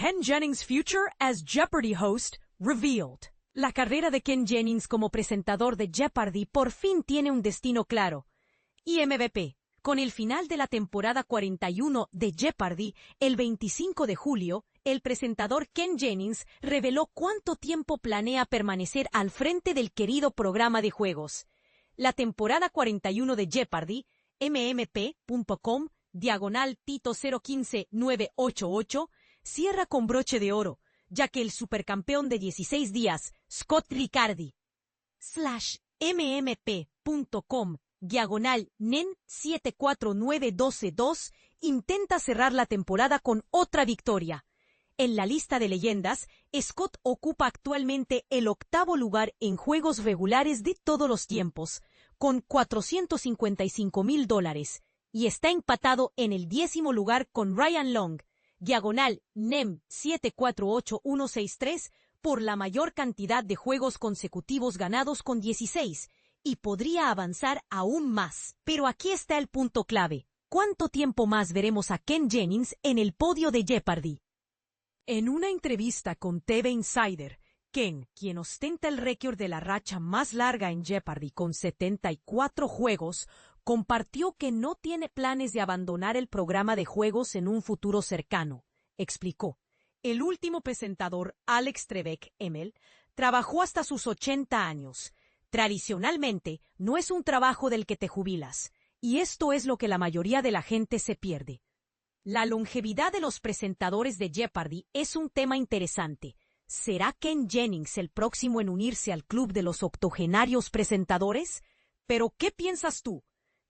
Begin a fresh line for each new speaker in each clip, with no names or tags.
Ken Jennings' future as Jeopardy host revealed. La carrera de Ken Jennings como presentador de Jeopardy por fin tiene un destino claro. IMDb. Con el final de la temporada 41 de Jeopardy, el 25 de julio, el presentador Ken Jennings reveló cuánto tiempo planea permanecer al frente del querido programa de juegos. La temporada 41 de Jeopardy, mmp.com/Tito015988, cierra con broche de oro, ya que el supercampeón de 16 días, Scott Riccardi, /mmp.com/nen749212, intenta cerrar la temporada con otra victoria. En la lista de leyendas, Scott ocupa actualmente el 8º lugar en juegos regulares de todos los tiempos, con $455,000, y está empatado en el 10º lugar con Ryan Long, /nem748163, por la mayor cantidad de juegos consecutivos ganados con 16, y podría avanzar aún más. Pero aquí está el punto clave. ¿Cuánto tiempo más veremos a Ken Jennings en el podio de Jeopardy? En una entrevista con TV Insider, Ken, quien ostenta el récord de la racha más larga en Jeopardy con 74 juegos, compartió que no tiene planes de abandonar el programa de juegos en un futuro cercano. Explicó: el último presentador, Alex Trebek, Emel, trabajó hasta sus 80 años. Tradicionalmente, no es un trabajo del que te jubilas, y esto es lo que la mayoría de la gente se pierde. La longevidad de los presentadores de Jeopardy es un tema interesante. ¿Será Ken Jennings el próximo en unirse al club de los octogenarios presentadores? Pero, ¿qué piensas tú?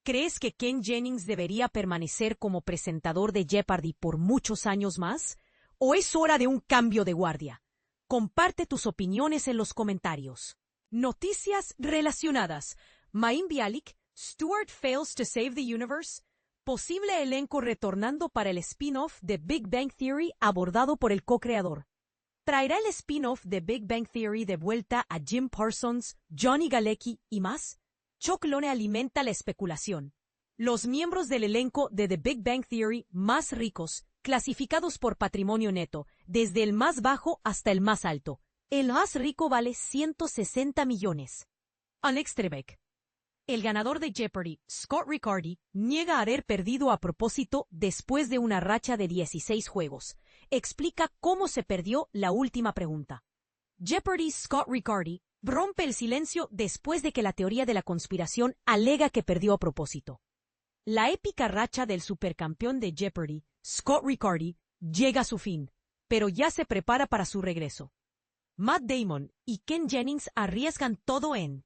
¿Crees que Ken Jennings debería permanecer como presentador de Jeopardy por muchos años más? ¿O es hora de un cambio de guardia? Comparte tus opiniones en los comentarios. Noticias relacionadas. Mayim Bialik, Stewart fails to save the universe. Posible elenco retornando para el spin-off de Big Bang Theory abordado por el co-creador. ¿Traerá el spin-off de Big Bang Theory de vuelta a Jim Parsons, Johnny Galecki y más? Chuck Lorre alimenta la especulación. Los miembros del elenco de The Big Bang Theory más ricos, clasificados por patrimonio neto, desde el más bajo hasta el más alto. El más rico vale 160 millones. Alex Trebek. El ganador de Jeopardy, Scott Riccardi, niega haber perdido a propósito después de una racha de 16 juegos. Explica cómo se perdió la última pregunta. Jeopardy Scott Riccardi rompe el silencio después de que la teoría de la conspiración alega que perdió a propósito. La épica racha del supercampeón de Jeopardy, Scott Riccardi, llega a su fin, pero ya se prepara para su regreso. Matt Damon y Ken Jennings arriesgan todo en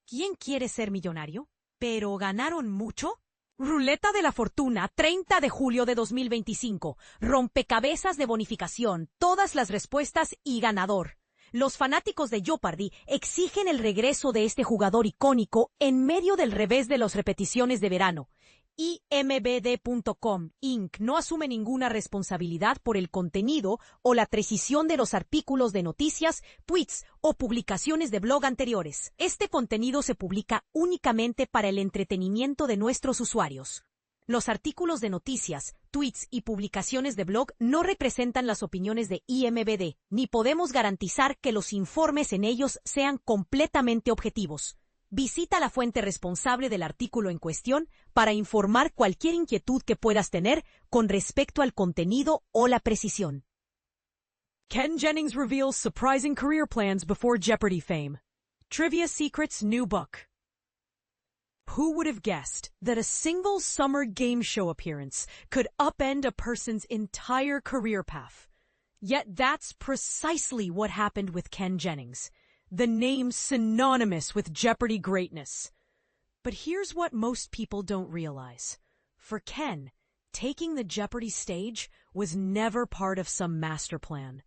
¿Quién quiere ser millonario? ¿Pero ganaron mucho? Ruleta de la Fortuna, 30 de julio de 2025. Rompecabezas de bonificación, todas las respuestas y ganador. Los fanáticos de Jeopardy exigen el regreso de este jugador icónico en medio del revés de las repeticiones de verano. IMBD.com Inc. no asume ninguna responsabilidad por el contenido o la precisión de los artículos de noticias, tweets o publicaciones de blog anteriores. Este contenido se publica únicamente para el entretenimiento de nuestros usuarios. Los artículos de noticias, tweets y publicaciones de blog no representan las opiniones de IMBD, ni podemos garantizar que los informes en ellos sean completamente objetivos. Visita la fuente responsable del artículo en cuestión para informar cualquier inquietud que puedas tener con respecto al contenido o la precisión. Ken Jennings reveals surprising career plans before Jeopardy fame. Trivia Secrets new book. Who would have guessed that a single summer game show appearance could upend a person's entire career path? Yet that's precisely what happened with Ken Jennings. The name synonymous with Jeopardy greatness. But here's what most people don't realize. For Ken, taking the Jeopardy stage was never part of some master plan.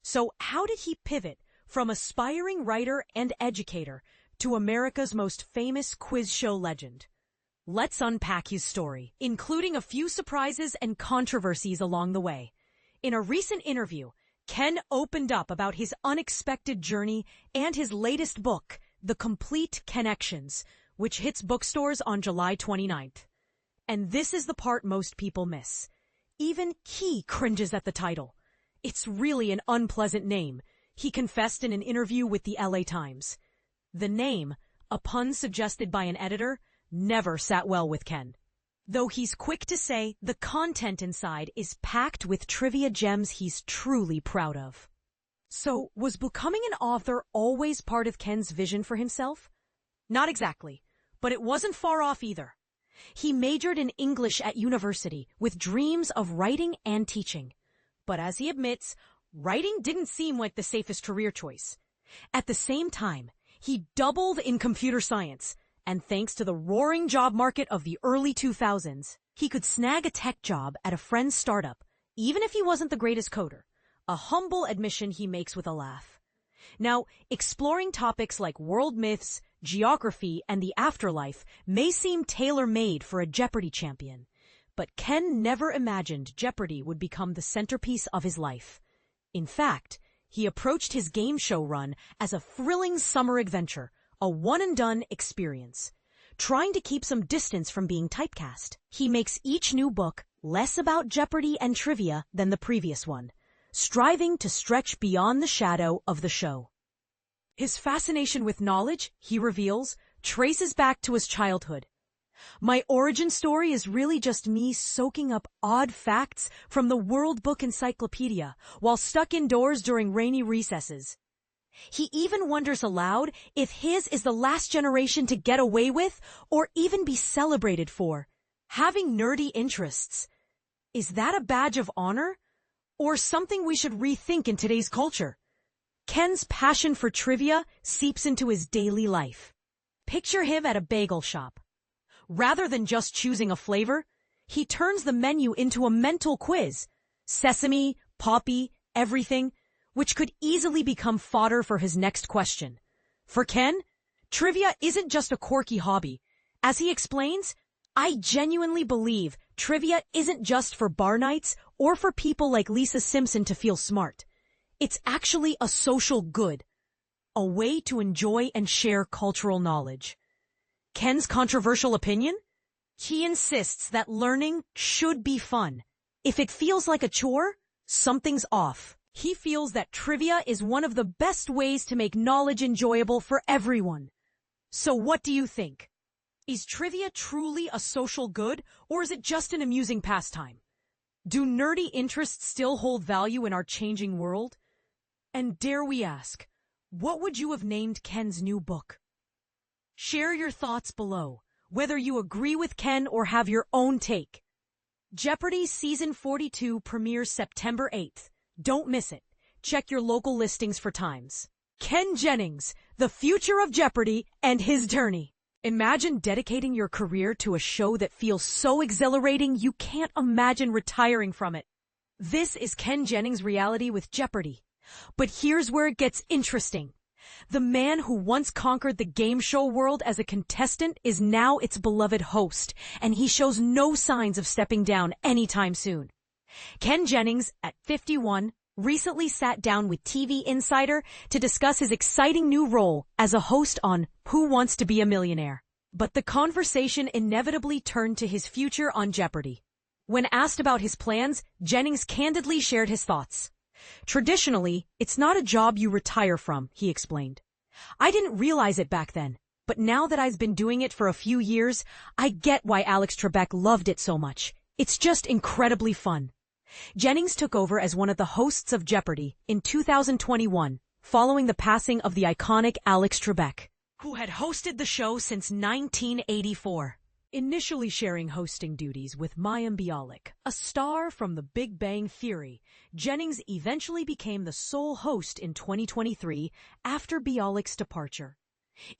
So how did he pivot from aspiring writer and educator to America's most famous quiz show legend? Let's unpack his story, including a few surprises and controversies along the way. In a recent interview, Ken opened up about his unexpected journey and his latest book, The Complete Connections, which hits bookstores on July 29th. And this is the part most people miss. Even he cringes at the title. It's really an unpleasant name, he confessed in an interview with the LA Times. The name, a pun suggested by an editor, never sat well with Ken. Though he's quick to say the content inside is packed with trivia gems he's truly proud of. So, was becoming an author always part of Ken's vision for himself? Not exactly, but it wasn't far off either. He majored in English at university with dreams of writing and teaching. But as he admits, writing didn't seem like the safest career choice. At the same time, he doubled in computer science, and thanks to the roaring job market of the early 2000s, he could snag a tech job at a friend's startup, even if he wasn't the greatest coder. A humble admission he makes with a laugh. Now, exploring topics like world myths, geography, and the afterlife may seem tailor-made for a Jeopardy champion, but Ken never imagined Jeopardy would become the centerpiece of his life. In fact, he approached his game show run as a thrilling summer adventure, a one-and-done experience. Trying to keep some distance from being typecast, he makes each new book less about Jeopardy and trivia than the previous one, striving to stretch beyond the shadow of the show. His fascination with knowledge, he reveals, traces back to his childhood. My origin story is really just me soaking up odd facts from the World Book Encyclopedia while stuck indoors during rainy recesses. He even wonders aloud if his is the last generation to get away with or even be celebrated for having nerdy interests. Is that a badge of honor? Or something we should rethink in today's culture? Ken's passion for trivia seeps into his daily life. Picture him at a bagel shop. Rather than just choosing a flavor, he turns the menu into a mental quiz. Sesame, poppy, everything, which could easily become fodder for his next question. For Ken, trivia isn't just a quirky hobby. As he explains, I genuinely believe trivia isn't just for bar nights or for people like Lisa Simpson to feel smart. It's actually a social good, a way to enjoy and share cultural knowledge. Ken's controversial opinion? He insists that learning should be fun. If it feels like a chore, something's off. He feels that trivia is one of the best ways to make knowledge enjoyable for everyone. So what do you think? Is trivia truly a social good, or is it just an amusing pastime? Do nerdy interests still hold value in our changing world? And dare we ask, what would you have named Ken's new book? Share your thoughts below, whether you agree with Ken or have your own take. Jeopardy! Season 42 premieres September 8th. Don't miss it. Check your local listings for times. Ken Jennings, the future of Jeopardy and his journey. Imagine dedicating your career to a show that feels so exhilarating you can't imagine retiring from it. This is Ken Jennings' reality with Jeopardy! But here's where it gets interesting. The man who once conquered the game show world as a contestant is now its beloved host, and he shows no signs of stepping down anytime soon. Ken Jennings, at 51, recently sat down with TV Insider to discuss his exciting new role as a host on Who Wants to Be a Millionaire. But the conversation inevitably turned to his future on Jeopardy! When asked about his plans, Jennings candidly shared his thoughts. Traditionally, it's not a job you retire from, he explained. I didn't realize it back then, but now that I've been doing it for a few years, I get why Alex Trebek loved it so much. It's just incredibly fun. Jennings took over as one of the hosts of Jeopardy! In 2021, following the passing of the iconic Alex Trebek, who had hosted the show since 1984. Initially sharing hosting duties with Mayim Bialik, a star from The Big Bang Theory, Jennings eventually became the sole host in 2023 after Bialik's departure.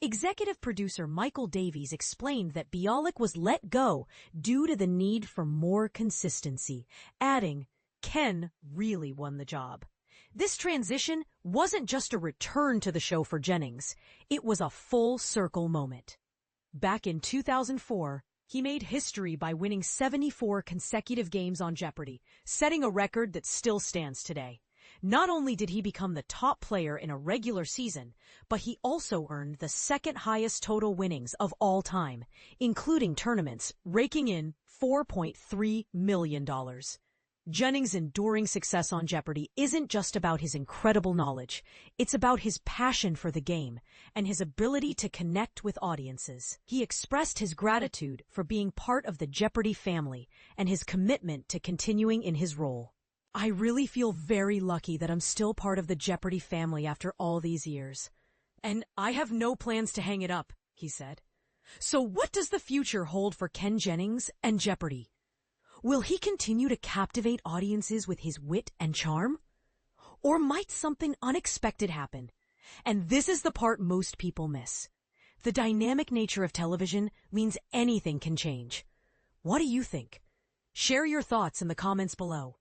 Executive producer Michael Davies explained that Bialik was let go due to the need for more consistency, adding, Ken really won the job. This transition wasn't just a return to the show for Jennings, it was a full circle moment. Back in 2004, he made history by winning 74 consecutive games on Jeopardy! Setting a record that still stands today. Not only did he become the top player in a regular season, but he also earned the second highest total winnings of all time, including tournaments, raking in $4.3 million. Jennings' enduring success on Jeopardy isn't just about his incredible knowledge. It's about his passion for the game and his ability to connect with audiences. He expressed his gratitude for being part of the Jeopardy family and his commitment to continuing in his role. I really feel very lucky that I'm still part of the Jeopardy family after all these years. And I have no plans to hang it up, he said. So what does the future hold for Ken Jennings and Jeopardy? Will he continue to captivate audiences with his wit and charm? Or might something unexpected happen? And this is the part most people miss. The dynamic nature of television means anything can change. What do you think? Share your thoughts in the comments below.